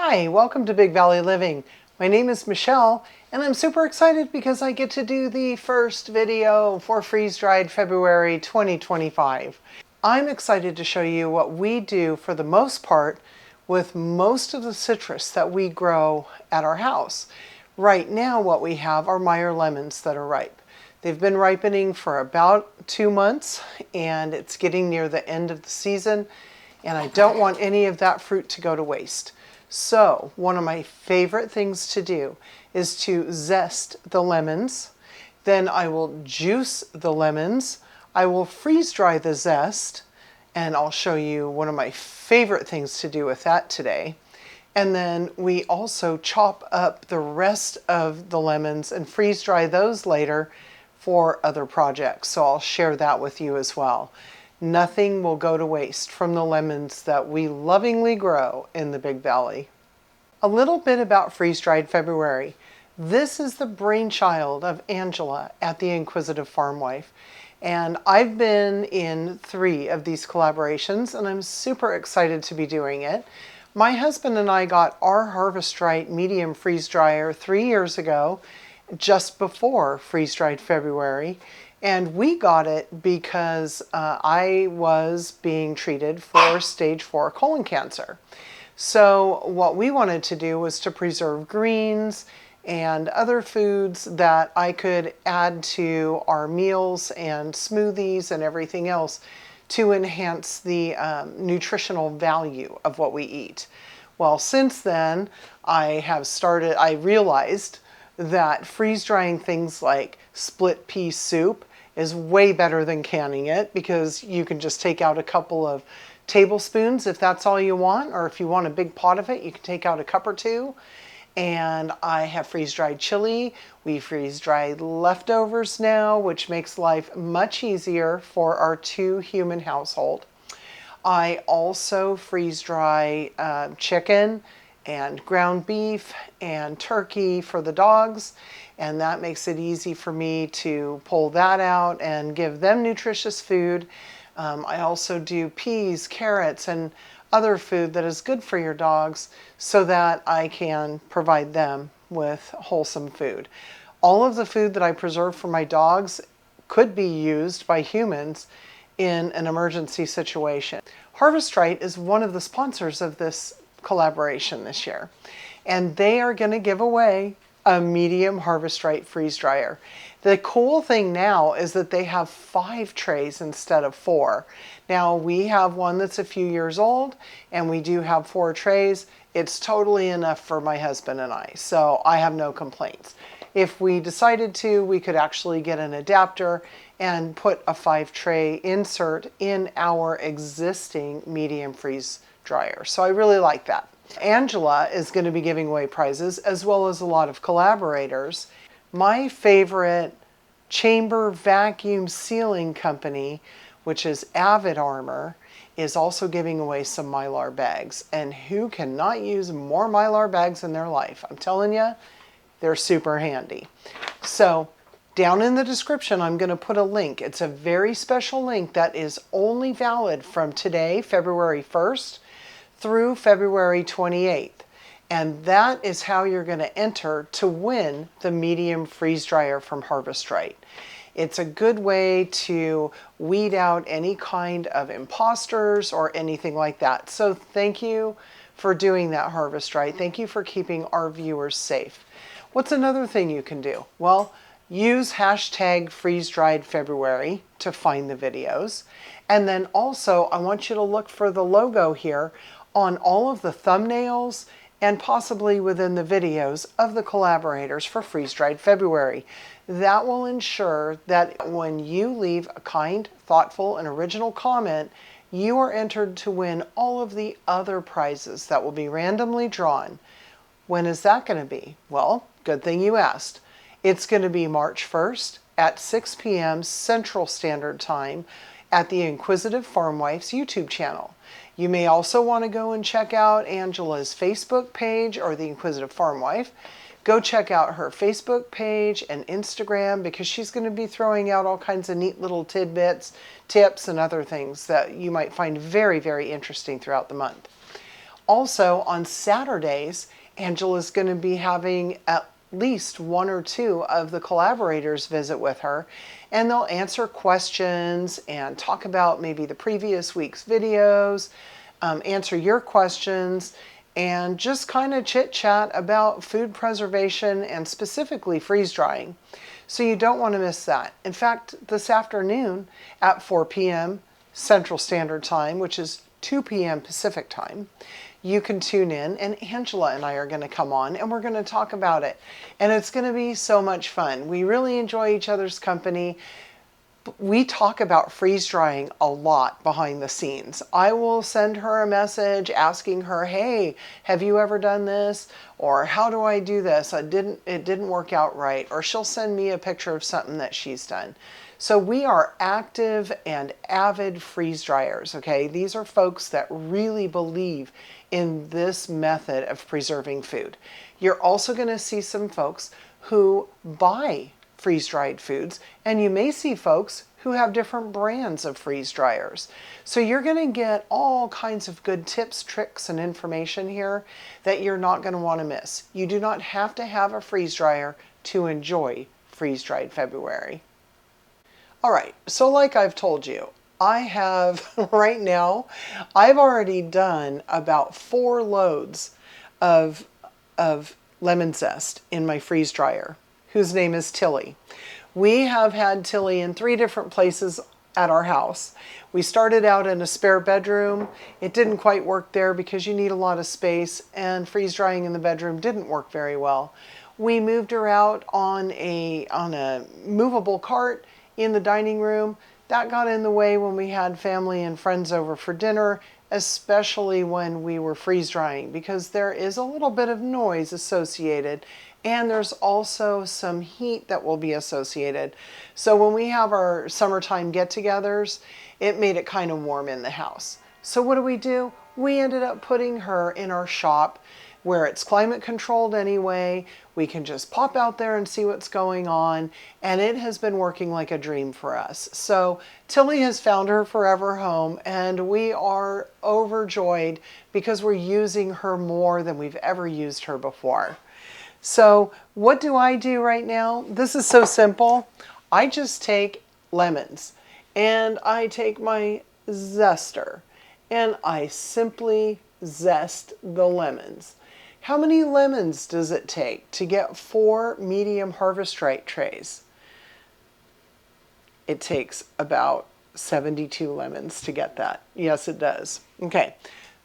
Hi, welcome to Big Valley Living. My name is Michelle and I'm super excited because I get to do the first video for freeze-dried February 2025. I'm excited to show you what we do for the most part with most of the citrus that we grow at our house. Right now what we have are Meyer lemons that are ripe. They've been ripening for about 2 months and it's getting near the end of the season and I don't want any of that fruit to go to waste. So one of my favorite things to do is to zest the lemons. Then I will juice the lemons. I will freeze dry the zest, and I'll show you one of my favorite things to do with that today. And then we also chop up the rest of the lemons and freeze dry those later for other projects. So I'll share that with you as well. Nothing will go to waste from the lemons that we lovingly grow in the Big Valley. A little bit about freeze-dried February. This is the brainchild of Angela at the Inquisitive Farmwife. And I've been in 3 of these collaborations and I'm super excited to be doing it. My husband and I got our Harvest Right medium freeze dryer 3 years ago, just before freeze-dried February. And we got it because I was being treated for stage 4 colon cancer. So what we wanted to do was to preserve greens and other foods that I could add to our meals and smoothies and everything else to enhance the nutritional value of what we eat. Well, since then, I realized that freeze drying things like split pea soup is way better than canning it, because you can just take out a couple of tablespoons if that's all you want, or if you want a big pot of it, you can take out a cup or 2. And I have freeze-dried chili. We freeze-dried leftovers now, which makes life much easier for our 2-human household. I also freeze-dry chicken and ground beef and turkey for the dogs, and that makes it easy for me to pull that out and give them nutritious food. I also do peas, carrots, and other food that is good for your dogs so that I can provide them with wholesome food. All of the food that I preserve for my dogs could be used by humans in an emergency situation. Harvest Right is one of the sponsors of this collaboration this year, and they are going to give away a medium Harvest Right freeze dryer. The cool thing now is that they have 5 trays instead of 4. Now we have one that's a few years old and we do have 4 trays. It's totally enough for my husband and I, so I have no complaints. If we decided to, we could actually get an adapter and put a 5 tray insert in our existing medium freeze dryer. So I really like that. Angela is going to be giving away prizes, as well as a lot of collaborators. My favorite chamber vacuum sealing company, which is Avid Armor, is also giving away some mylar bags. And who cannot use more mylar bags in their life? I'm telling you, they're super handy. So down in the description, I'm going to put a link. It's a very special link that is only valid from today, February 1st, through February 28th. And that is how you're going to enter to win the medium freeze dryer from Harvest Right. It's a good way to weed out any kind of imposters or anything like that. So thank you for doing that, Harvest Right. Thank you for keeping our viewers safe. What's another thing you can do? Well, use hashtag freeze-dried-February to find the videos. And then also, I want you to look for the logo here on all of the thumbnails and possibly within the videos of the collaborators for freeze-dried February. That will ensure that when you leave a kind, thoughtful, and original comment, you are entered to win all of the other prizes that will be randomly drawn. When is that going to be? Well, good thing you asked. It's going to be March 1st at 6 p.m. Central Standard Time at the Inquisitive Farmwife's YouTube channel. You may also want to go and check out Angela's Facebook page, or the Inquisitive Farmwife. Go check out her Facebook page and Instagram, because she's going to be throwing out all kinds of neat little tidbits, tips, and other things that you might find very, very interesting throughout the month. Also on Saturdays, Angela's going to be having at least one or two of the collaborators visit with her, and they'll answer questions and talk about maybe the previous week's videos, answer your questions, and just kind of chit chat about food preservation and specifically freeze drying. So you don't want to miss that. In fact, this afternoon at 4 p.m. Central Standard Time, which is 2 p.m. Pacific Time, you can tune in, and Angela and I are going to come on and we're going to talk about it. And it's going to be so much fun. We really enjoy each other's company. We talk about freeze drying a lot behind the scenes. I will send her a message asking her, hey, have you ever done this? Or how do I do this? It didn't work out right. Or she'll send me a picture of something that she's done. So we are active and avid freeze dryers, okay? These are folks that really believe in this method of preserving food. You're also going to see some folks who buy freeze-dried foods, and you may see folks who have different brands of freeze dryers. So you're going to get all kinds of good tips, tricks, and information here that you're not going to want to miss. You do not have to have a freeze dryer to enjoy freeze-dried February. All right, so like I've told you, I have right now, I've already done about 4 loads of lemon zest in my freeze dryer, whose name is Tilly. We have had Tilly in 3 different places at our house. We started out in a spare bedroom. It didn't quite work there because you need a lot of space, and freeze drying in the bedroom didn't work very well. We moved her out on a movable cart in the dining room. That got in the way when we had family and friends over for dinner, especially when we were freeze drying, because there is a little bit of noise associated, and there's also some heat that will be associated. So when we have our summertime get-togethers, it made it kind of warm in the house. So what do? We ended up putting her in our shop where it's climate controlled anyway. We can just pop out there and see what's going on, and it has been working like a dream for us. So Tilly has found her forever home, and we are overjoyed because we're using her more than we've ever used her before. So what do I do right now? This is so simple. I just take lemons, and I take my zester, and I simply zest the lemons. How many lemons does it take to get 4 medium harvest right trays? It takes about 72 lemons to get that. Yes, it does. Okay.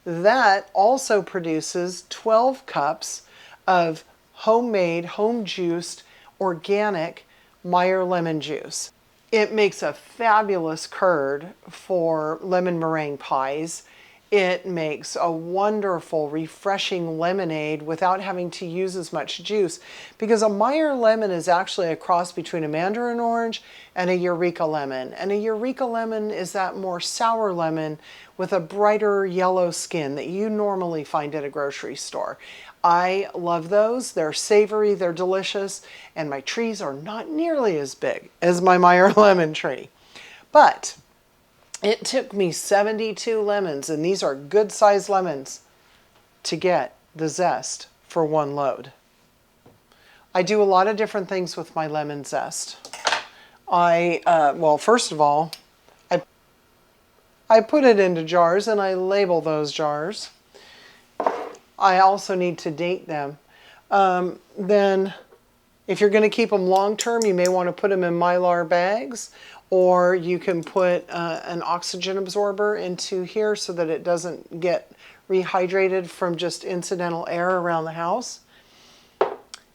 That also produces 12 cups of homemade, home-juiced, organic Meyer lemon juice. It makes a fabulous curd for lemon meringue pies. It makes a wonderful, refreshing lemonade without having to use as much juice, because a Meyer lemon is actually a cross between a mandarin orange and a Eureka lemon. And a Eureka lemon is that more sour lemon with a brighter yellow skin that you normally find at a grocery store. I love those. They're savory, they're delicious, and my trees are not nearly as big as my Meyer lemon tree. But it took me 72 lemons, and these are good sized lemons, to get the zest for 1 load. I do a lot of different things with my lemon zest. Well, first of all, I put it into jars and I label those jars. I also need to date them. Then if you're going to keep them long term, you may want to put them in mylar bags, or you can put an oxygen absorber into here so that it doesn't get rehydrated from just incidental air around the house.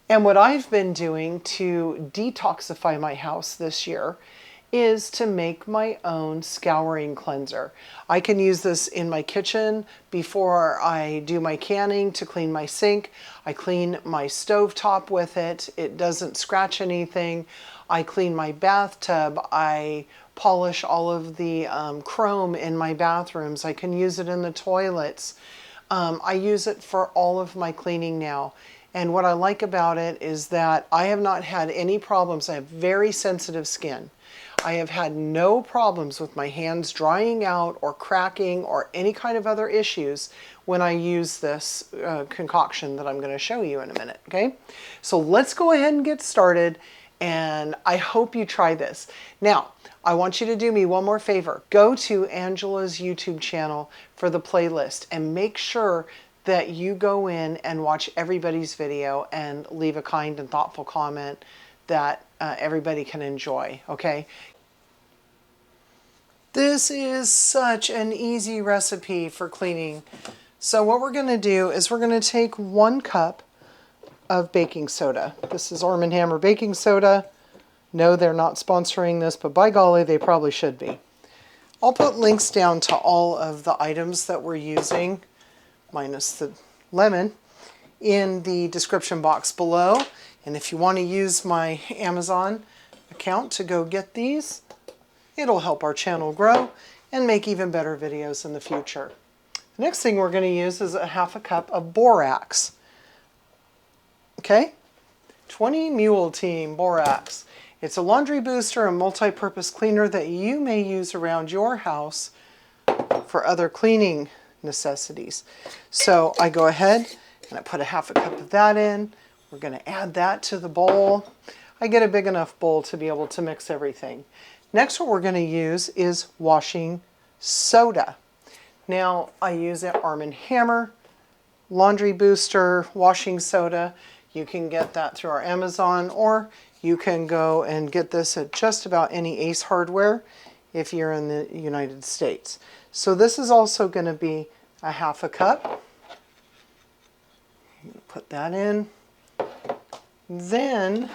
And what I've been doing to detoxify my house this year is to make my own scouring cleanser. I can use this in my kitchen before I do my canning to clean my sink. I clean my stovetop with it. It doesn't scratch anything. I clean my bathtub. I polish all of the chrome in my bathrooms. I can use it in the toilets. I use it for all of my cleaning now. And what I like about it is that I have not had any problems. I have very sensitive skin. I have had no problems with my hands drying out or cracking or any kind of other issues when I use this concoction that I'm going to show you in a minute, okay? So let's go ahead and get started, and I hope you try this. Now, I want you to do me one more favor. Go to Angela's YouTube channel for the playlist and make sure that you go in and watch everybody's video and leave a kind and thoughtful comment that everybody can enjoy, okay? This is such an easy recipe for cleaning. So what we're going to do is we're going to take 1 cup of baking soda. This is Arm & Hammer baking soda. No, they're not sponsoring this, but by golly, they probably should be. I'll put links down to all of the items that we're using, minus the lemon, in the description box below. And if you want to use my Amazon account to go get these, it'll help our channel grow and make even better videos in the future. The next thing we're going to use is a 1/2 cup of borax. Okay? 20 Mule Team Borax. It's a laundry booster and multi-purpose cleaner that you may use around your house for other cleaning necessities. So I go ahead and I put a 1/2 cup of that in. We're going to add that to the bowl. I get a big enough bowl to be able to mix everything. Next, what we're going to use is washing soda. Now, I use an Arm & Hammer laundry booster washing soda. You can get that through our Amazon, or you can go and get this at just about any Ace Hardware if you're in the United States. So this is also going to be a 1/2 cup. Put that in. Then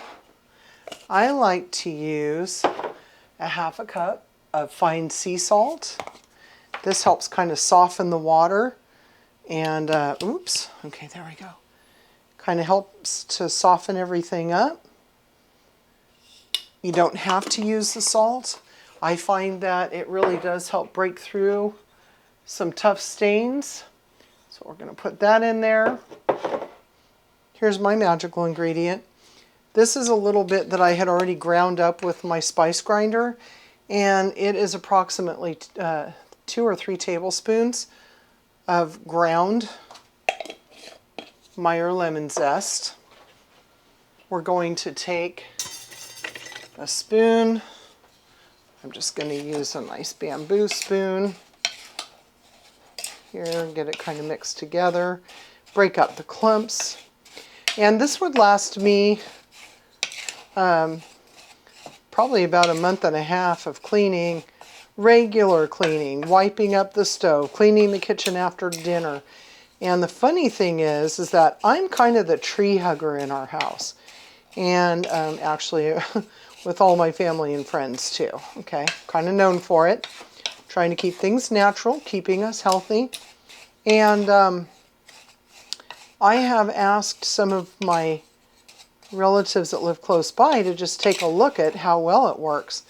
I like to use a 1/2 cup of fine sea salt. This helps kind of soften the water and, oops, okay, there we go. Kind of helps to soften everything up. You don't have to use the salt. I find that it really does help break through some tough stains. So we're going to put that in there. Here's my magical ingredient. This is a little bit that I had already ground up with my spice grinder, and it is approximately 2 or 3 tablespoons of ground Meyer lemon zest. We're going to take a spoon. I'm just going to use a nice bamboo spoon here, get it kind of mixed together, break up the clumps. And this would last me probably about 1.5 months of cleaning, regular cleaning, wiping up the stove, cleaning the kitchen after dinner. And the funny thing is that I'm kind of the tree hugger in our house. And actually with all my family and friends too, okay? Kind of known for it. Trying to keep things natural, keeping us healthy. And I have asked some of my relatives that live close by to just take a look at how well it works.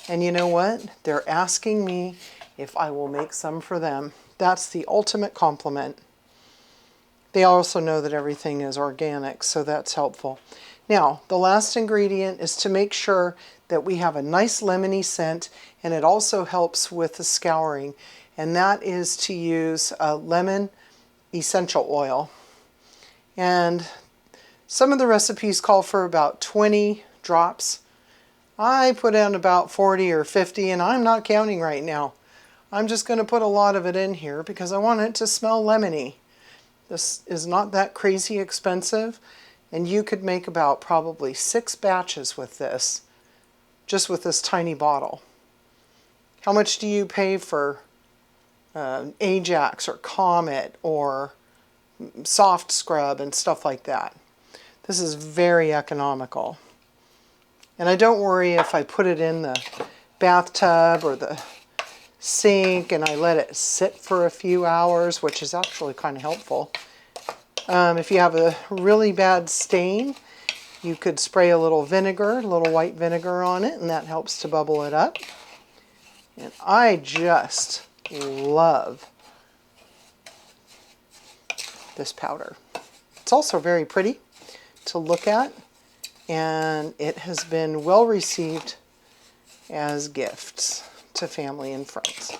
And you know what? They're asking me if I will make some for them. That's the ultimate compliment. They also know that everything is organic, so that's helpful. Now, the last ingredient is to make sure that we have a nice lemony scent, and it also helps with the scouring, and that is to use lemon essential oil. And some of the recipes call for about 20 drops. I put in about 40 or 50, and I'm not counting right now. I'm just going to put a lot of it in here because I want it to smell lemony. This is not that crazy expensive, and you could make about probably 6 batches with this, just with this tiny bottle. How much do you pay for Ajax or Comet or Soft Scrub and stuff like that? This is very economical. And I don't worry if I put it in the bathtub or the sink and I let it sit for a few hours, which is actually kind of helpful. If you have a really bad stain, you could spray a little vinegar, a little white vinegar on it, and that helps to bubble it up. And I just love this powder. It's also very pretty to look at, and it has been well received as gifts to family and friends.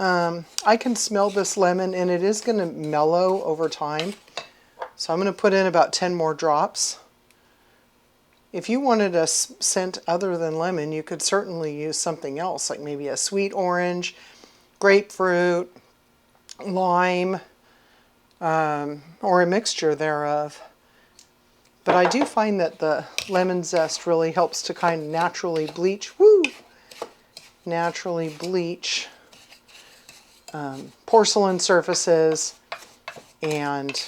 I can smell this lemon, and it is going to mellow over time. So I'm going to put in about 10 more drops. If you wanted a scent other than lemon, you could certainly use something else, like maybe a sweet orange, grapefruit, lime, or a mixture thereof. But I do find that the lemon zest really helps to kind of naturally bleach, porcelain surfaces, and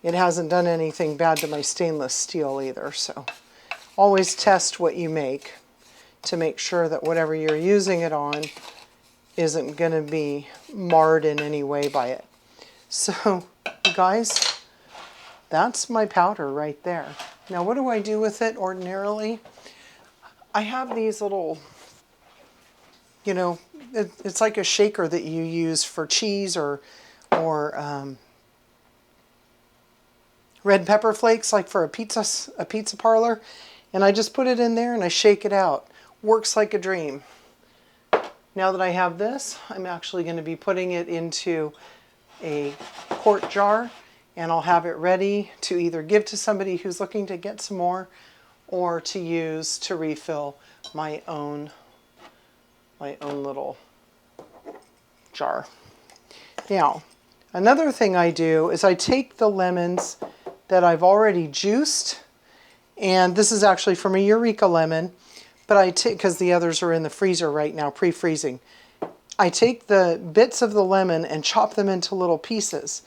it hasn't done anything bad to my stainless steel either. So always test what you make to make sure that whatever you're using it on isn't going to be marred in any way by it. So you guys, that's my powder right there. Now what do I do with it ordinarily? I have these little, you know, it's like a shaker that you use for cheese or red pepper flakes, like for a pizza parlor. And I just put it in there and I shake it out. Works like a dream. Now that I have this, I'm actually going to be putting it into a quart jar, and I'll have it ready to either give to somebody who's looking to get some more, or to use to refill my own little jar. Now, another thing I do is I take the lemons that I've already juiced, and this is actually from a Eureka lemon, but I take, because the others are in the freezer right now, pre-freezing. I take the bits of the lemon and chop them into little pieces.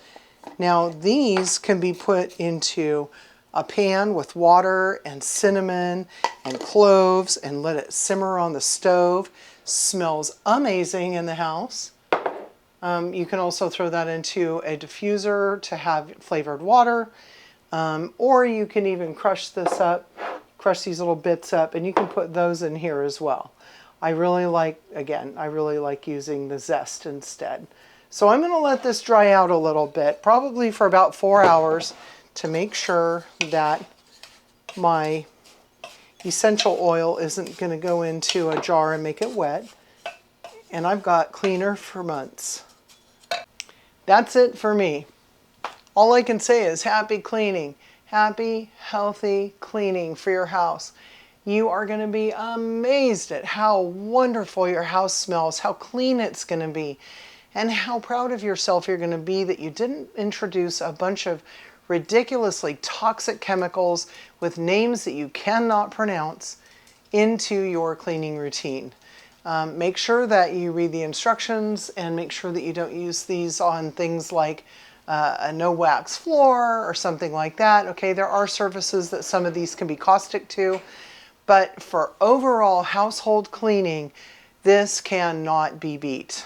Now these can be put into a pan with water and cinnamon and cloves and let it simmer on the stove. Smells amazing in the house. You can also throw that into a diffuser to have flavored water, or you can even crush this up, crush these little bits up, and you can put those in here as well. I really like using the Zest instead. So I'm going to let this dry out a little bit, probably for about 4 hours, to make sure that my essential oil isn't going to go into a jar and make it wet. And I've got cleaner for months. That's it for me. All I can say is happy cleaning. Happy, healthy cleaning for your house. You are going to be amazed at how wonderful your house smells, how clean it's going to be, and how proud of yourself you're going to be that you didn't introduce a bunch of ridiculously toxic chemicals with names that you cannot pronounce into your cleaning routine. Make sure that you read the instructions, and make sure that you don't use these on things like a no wax floor or something like that. Okay, there are surfaces that some of these can be caustic to, but for overall household cleaning, this cannot be beat.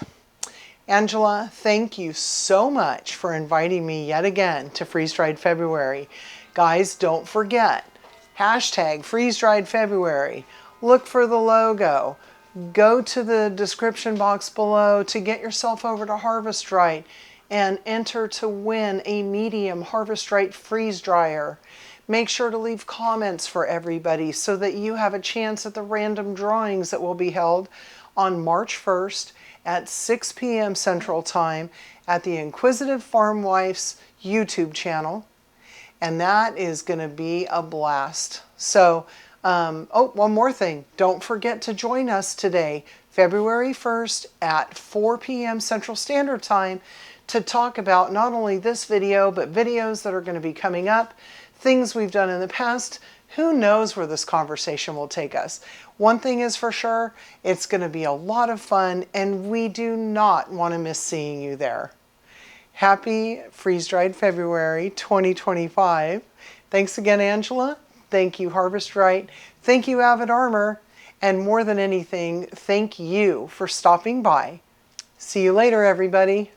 Angela, thank you so much for inviting me yet again to Freeze Dried February. Guys, don't forget, hashtag Freeze Dried February. Look for the logo. Go to the description box below to get yourself over to Harvest Right and enter to win a medium Harvest Right freeze dryer. Make sure to leave comments for everybody so that you have a chance at the random drawings that will be held on March 1st at 6 p.m. Central Time at the Inquisitive Farmwife's YouTube channel. And that is going to be a blast. So, oh, one more thing. Don't forget to join us today, February 1st at 4 p.m. Central Standard Time, to talk about not only this video, but videos that are going to be coming up, things we've done in the past. Who knows where this conversation will take us? One thing is for sure, it's going to be a lot of fun, and we do not want to miss seeing you there. Happy Freeze Dried February 2025. Thanks again, Angela. Thank you, Harvest Right. Thank you, Avid Armor. And more than anything, thank you for stopping by. See you later, everybody.